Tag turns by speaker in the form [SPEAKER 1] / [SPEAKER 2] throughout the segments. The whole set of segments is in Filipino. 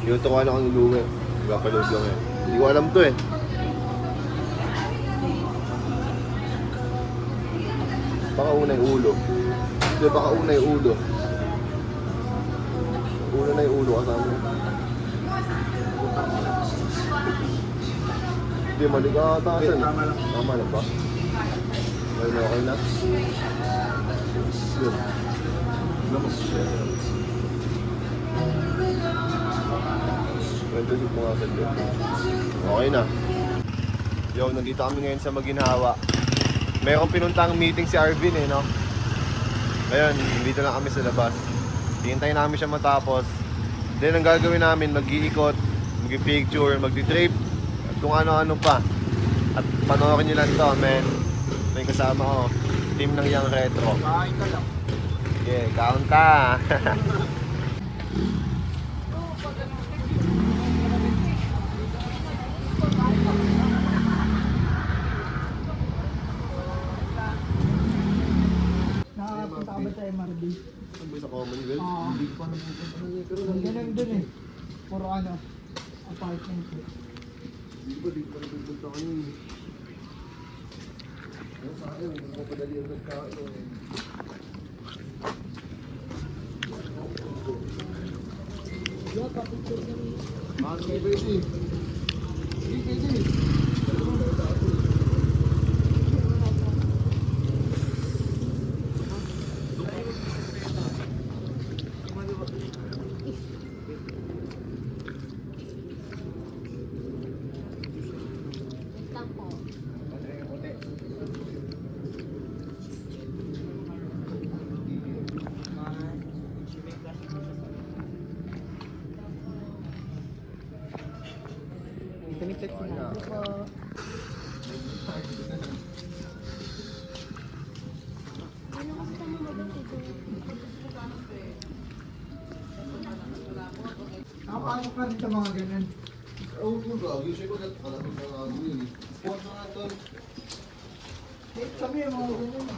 [SPEAKER 1] Yung ito ko lang ang iluwi. Magpapaload lang eh. Hindi ko alam to eh. Baka una yung ulo. Hindi, baka una yung ulo. Una na yung ulo kasama. Hindi, mali ka taasan. Tama lang ba? Okay na? Yun. Pwede mo nga sa dyan. Okay na. Yo, nandito kami ngayon sa Maginhawa. Mayroong pinuntang meeting si Arvin eh, no? Ngayon, dito lang kami sa labas. Hintayin namin siya matapos. Then, ang gagawin namin, mag-iikot, mag-picture, mag-trip, at kung ano-ano pa. At panoorin nyo lang to, men. May kasama ko, team ng Young Retro.
[SPEAKER 2] Kain ka lang.
[SPEAKER 1] Yeah, kaon ka.
[SPEAKER 2] Nakapunta ka ba sa MRD?
[SPEAKER 1] Ano ba sa Commonwealth?
[SPEAKER 2] Oo.
[SPEAKER 1] Hindi pa napupunta.
[SPEAKER 2] Ang ganun dun eh. Puro ano, apartment eh.
[SPEAKER 1] Hindi ba napupunta ka nun? Ano sa akin, hindi ko padali ang nagkain eh.
[SPEAKER 2] Yeah, kapicture na rin.
[SPEAKER 1] Sige, pwede. Sige, pwede.
[SPEAKER 2] Connected ko na. Nakapasok ka rin sa mga ganun.
[SPEAKER 1] Oo, kung gagi. Siya ko nakalapit na nga yun. Kuha na nga ito.
[SPEAKER 2] Eh, kami yung mga ganun.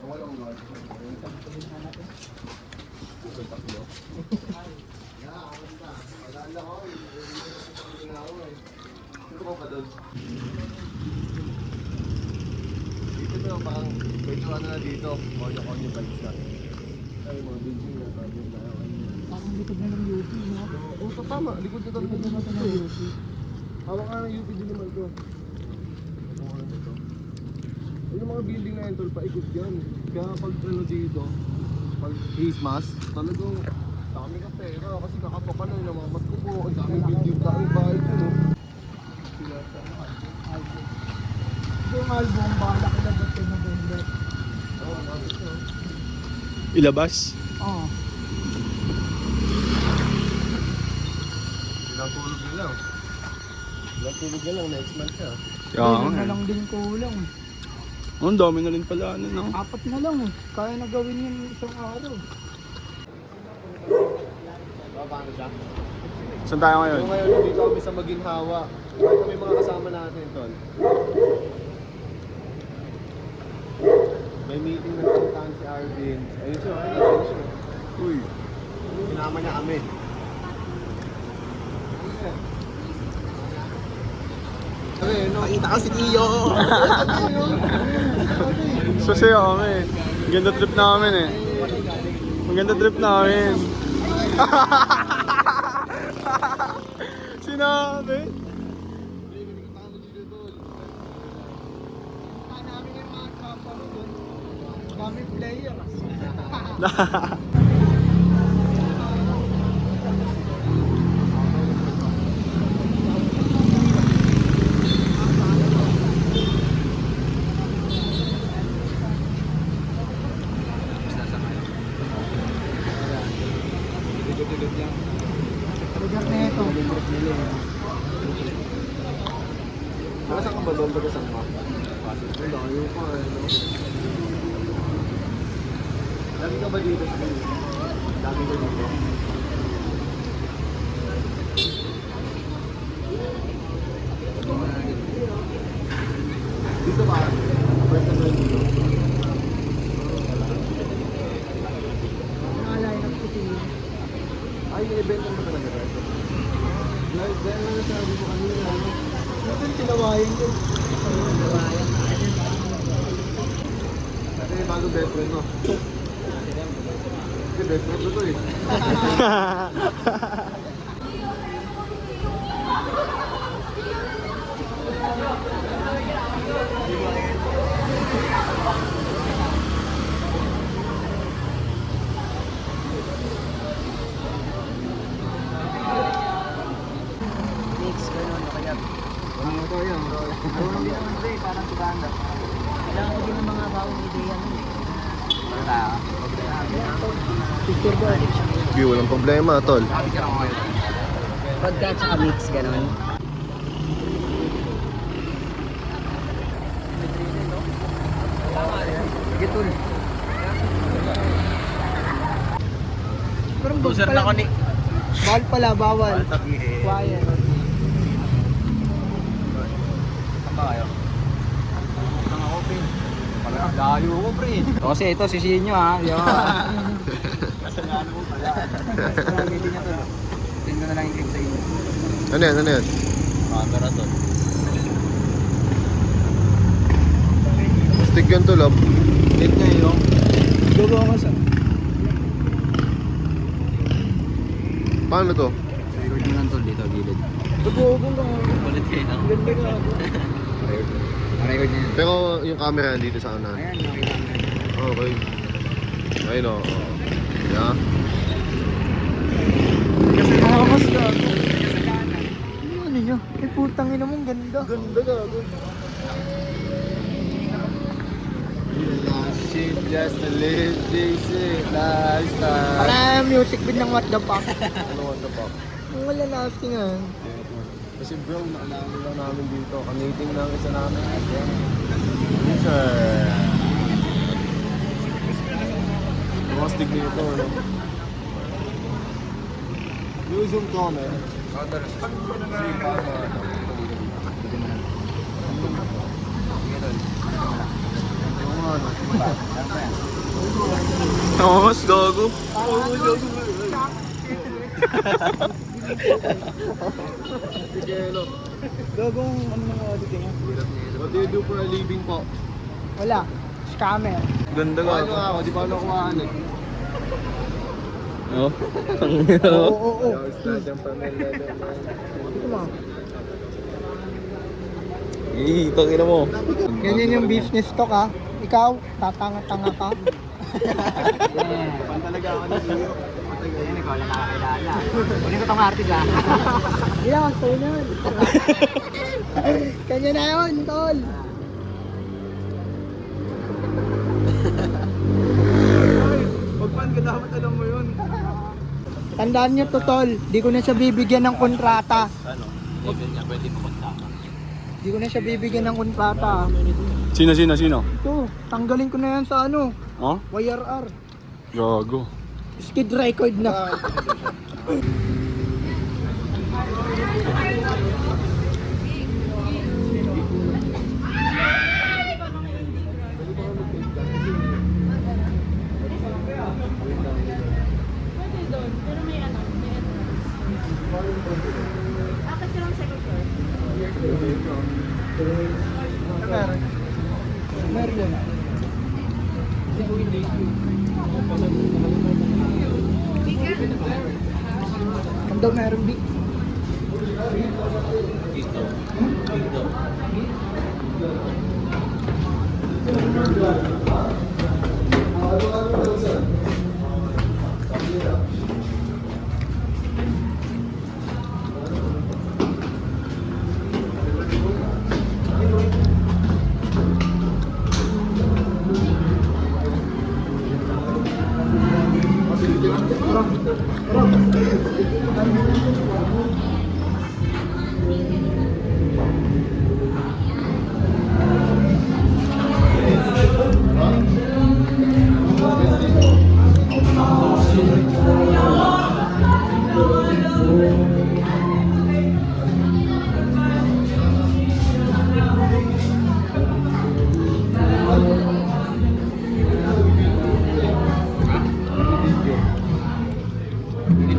[SPEAKER 1] Wala akong gagi. Pusay taklo. Wala ko. Ito ko pa doon. Dito na parang medyo ano na dito. Konyo bikes na. Ay, mga building na tayo na.
[SPEAKER 2] Parang likod na ng UP, no?
[SPEAKER 1] Oo, tama. Likod na talaga
[SPEAKER 2] Likod na natin ng UP.
[SPEAKER 1] hawak nga ng UP din naman ito. Hawak nga ito. Yung mga building na yan, tol, paikot yan. Kaya pag ano dito, pag Christmas, talagang dami ka pera kasi kakapakan na yung namamas ko po. Ang daming building, daming bahay ko, no?
[SPEAKER 2] Yung album, bahala ka na ba't kayo November?
[SPEAKER 1] Oo, bakit no?
[SPEAKER 3] Ilabas?
[SPEAKER 2] Oo.
[SPEAKER 1] Ilang tulog na lang. Ilang tulog na lang, next month siya.
[SPEAKER 2] Yun na lang din kulang.
[SPEAKER 3] Ang dami na rin pala ano, no?
[SPEAKER 2] 4 na lang eh. Kaya na gawin yun isang araw.
[SPEAKER 1] Paano siya?
[SPEAKER 3] Saan tayo ngayon?
[SPEAKER 1] So ngayon, dito kami sa Maginhawa. Ito kami mga kasama natin, tol. May meeting na puntahan si Arvin. Ayun siya, ayun siya.
[SPEAKER 3] Uy.
[SPEAKER 1] Sinama niya kami. Nakita ka si Iyo!
[SPEAKER 3] So sa'yo kami. Ganda trip namin eh. Maganda trip namin. Sinabi?
[SPEAKER 2] Namin yung mga tropa mo doon. Dami players. Lugar na ito.
[SPEAKER 1] Saan ka ba doon? Saan ka? Pasok. Layo pa eh. No? Lagi ka ba dito? Lagi ka dito? Dito ba? First time rin dito?
[SPEAKER 2] Naalala ng city.
[SPEAKER 1] Ay, event mo talaga ito. Dahil na nasabi ko kanina, ano?
[SPEAKER 2] Saan sinawayan yun?
[SPEAKER 1] Kasi bago best friend mo. Kasi best friend ko to eh.
[SPEAKER 2] Mix, gano'n, o kaya.
[SPEAKER 1] Ano to yan?
[SPEAKER 2] Parang di naman ito parang si Banda. Kailangan ko din ng mga bagong ideya nun eh. Picture ba?
[SPEAKER 1] Sige, walang problema, tol.
[SPEAKER 2] Vodka at saka mix, gano'n. Sige, tol. Parang bawal pala. Bawal pala, bawal. Quiet.
[SPEAKER 3] Layo ko, pre. Kasi ito, sisihin nyo, ha? Yo.
[SPEAKER 2] Kasalanan mo pala. Hindi niya to. Tingnan na lang yung click sa inyo.
[SPEAKER 1] Ano yan? Ano yan?
[SPEAKER 3] Camera to.
[SPEAKER 1] Stick yan to, love.
[SPEAKER 3] Tip niya yun.
[SPEAKER 2] Gawa ka sa.
[SPEAKER 1] Paano to?
[SPEAKER 3] Record mo lang to dito, gilid.
[SPEAKER 2] Gagawin ka.
[SPEAKER 3] Kulit kayo lang.
[SPEAKER 2] Ganda ka.
[SPEAKER 3] Record niya yun.
[SPEAKER 1] Pero yung camera nandito sa unahan.
[SPEAKER 2] Ayan, nakita mo.
[SPEAKER 1] Okay. Ayun o. Yeah.
[SPEAKER 2] Kasi nakakas ka. Ano nyo? Ay putang ina mong ganda. Ganda ka.
[SPEAKER 1] Shit, just a little basic lifestyle.
[SPEAKER 2] Para music bid ng what the fuck.
[SPEAKER 1] Ano what the fuck?
[SPEAKER 2] Ang wala lasting ah.
[SPEAKER 1] Kasi bro, naalala lang namin dito. Kamiting ng isa namin. Yes, sir. Mga stick nito, ano? Yung zoom ko, man.
[SPEAKER 3] Mas gago.
[SPEAKER 2] Gagong ano mga auditing ah?
[SPEAKER 1] What do you do for a living po?
[SPEAKER 2] Wala. Scammer.
[SPEAKER 3] Ganda
[SPEAKER 1] Ano nga ako, di pa ako kuhaan eh.
[SPEAKER 3] No?
[SPEAKER 2] Oo.
[SPEAKER 1] Yo, start yung pamilya doon.
[SPEAKER 2] Ito mo.
[SPEAKER 3] Tangina mo.
[SPEAKER 2] Ganyan yung business to ka. Ikaw, tatanga-tanga ka.
[SPEAKER 1] Pan talaga ako ng iyo.
[SPEAKER 2] Ayan, ikaw lang nakakilala. Kunin ko tong artist ah. Yeah, so yan. Kanya na yun, tol.
[SPEAKER 1] Pag-pan ka dapat alam mo yun.
[SPEAKER 2] Tandaan nyo to, tol. Di ko na siya bibigyan ng kontrata.
[SPEAKER 3] Ano? Level niya, pwede mo kontakan.
[SPEAKER 2] Di ko na siya bibigyan ng kontrata.
[SPEAKER 3] Sino?
[SPEAKER 2] Ito, tanggalin ko na yan sa ano,
[SPEAKER 3] Oh?
[SPEAKER 2] YRR.
[SPEAKER 3] Gago.
[SPEAKER 2] Skid record na.
[SPEAKER 4] Akit ka lang second floor.
[SPEAKER 2] Meron. Meron. Ang daw meron big.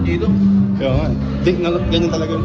[SPEAKER 1] dito.
[SPEAKER 3] Kaya nga. Ganyan talaga.